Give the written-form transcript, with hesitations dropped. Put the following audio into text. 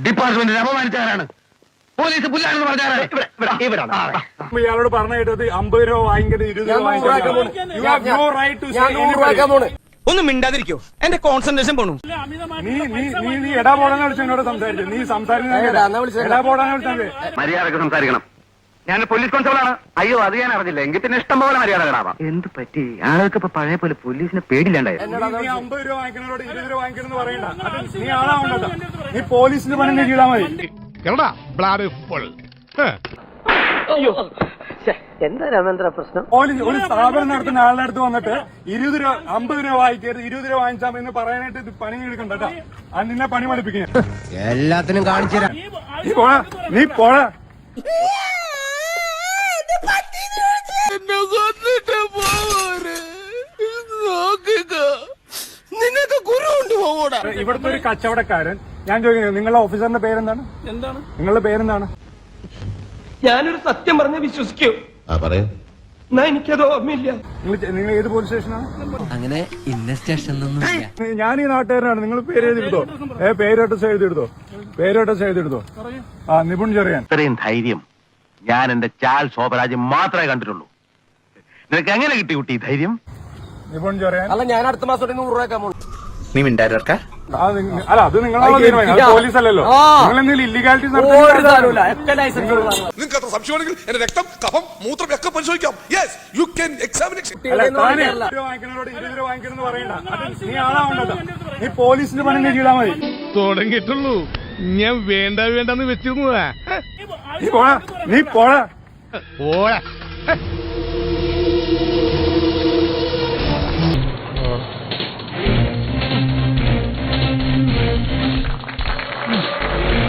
ഡിപ്പാർട്ട്മെന്റിനെ അപമാനിച്ചവരാണ്. Police പുല്ലാണെന്ന് പറഞ്ഞാണ്. ഇയാളോട് പറഞ്ഞ കേട്ടത് 50 രൂപ വാങ്ങിക്കരുത് 20 രൂപ വാങ്ങിക്കാൻ. ഒന്നും മിണ്ടാതിരിക്കോ, എന്റെ കോൺസെൻട്രേഷൻ പോണു. നീ എടാ പോടാന്ന് വിളിച്ചു എന്നോട് സംസാരിച്ചു. നീ സംസാരിക്കുന്ന മര്യാദക്ക് സംസാരിക്കണം. ഞാൻ പോലീസ് കോൺസ്റ്റബിളാണ്. അയ്യോ അത് ഞാൻ അറിഞ്ഞില്ല. എങ്കിൽ പിന്നെ ഇഷ്ടം പോലെ മര്യാദ കിടാവാം. എന്ത് പറ്റി? ആൾക്ക് ഇപ്പൊ പഴയ പോലെ പോലീസിനെ പേടില്ലാണ്ടായി. നീ 50 രൂപ വാങ്ങിക്കുന്നവരോട് 20 രൂപ വാങ്ങിക്കണമെന്ന് പറയണ്ട. നീ ആളാവണ്ടോ? നീ പോലീസിന് പണി ചെയ്താൽ മതി. എന്താ രാമേന്ദ്ര പ്രശ്നം? പോലീസ് ഒരു സ്ഥാപനം നടത്തുന്ന ആളുടെ അടുത്ത് വന്നിട്ട് 20 രൂപ 50 രൂപ വാങ്ങിക്കരുത് 20 രൂപ വാങ്ങിച്ചാൽ എന്ന് പറയാനായിട്ട് ഇത് പണി എടുക്കണ്ട കേട്ടോ. അത് നിന്നെ പണി പഠിപ്പിക്കുക. എല്ലാത്തിനും കാണിച്ചു തരാം. നീ പോടാ. ഇവിടുത്തെ ഒരു കച്ചവടക്കാരൻ, ഞാൻ ചോദിക്കുന്നത് നിങ്ങളുടെ ഓഫീസറിന്റെ പേരെന്താണ്? നിങ്ങളുടെ പേരെന്താണ്? ഞാനൊരു സത്യം പറഞ്ഞ് വിശ്വസിക്കൂ. എന്നാ എനിക്കത് ഓർമ്മയില്ല. നിങ്ങൾ ഏത് പോലീസ് സ്റ്റേഷനാണ്? അങ്ങനെ ഇന്ന സ്റ്റേഷൻ ഞാൻ ഈ നാട്ടുകാരനാണ്. നിങ്ങൾ പേര് എഴുതിയെടുത്തോ. പേര് അഡ്രസ് എഴുതിയെടുത്തോ. ആ നിപുൺ ചെറിയാൻ. ഇത്രയും ധൈര്യം ഞാൻ എന്റെ ചാൽ ശോഭരാജ് മാത്രമേ കണ്ടിട്ടുള്ളൂ. നിനക്ക് എങ്ങനെ കിട്ടി കുട്ടി ധൈര്യം? നിപുൺ ചെറിയാൻ. അല്ല, ഞാൻ അടുത്ത മാസം 100 രൂപ ആക്കാൻ പോകും. നീ മിണ്ടായിരുക്ക. അല്ല, അത് നിങ്ങളാണോ തീരുമാനം? പോലീസ് അല്ലല്ലോ. നിങ്ങൾ എന്തെങ്കിലും ഇല്ലീഗാലിറ്റി നിങ്ങൾക്ക് അത്ര സംശയമാണെങ്കിൽ എന്റെ രക്തം, കഫം, മൂത്രം ഒക്കെ പരിശോധിക്കാം. Yes, you can examination. വാങ്ങിക്കുന്നവരോട് 20 രൂപ വാങ്ങിക്കണമെന്ന് പറയണ്ട. നീ ആളാവണ്ടോ? നീ പോലീസിന് പണി ചെയ്താൽ മതി. തുടങ്ങിയിട്ടുള്ളൂ. ഞാൻ വേണ്ടെന്ന് വെച്ചിരുന്നതാ. നീ പോടാ. ഓടാ.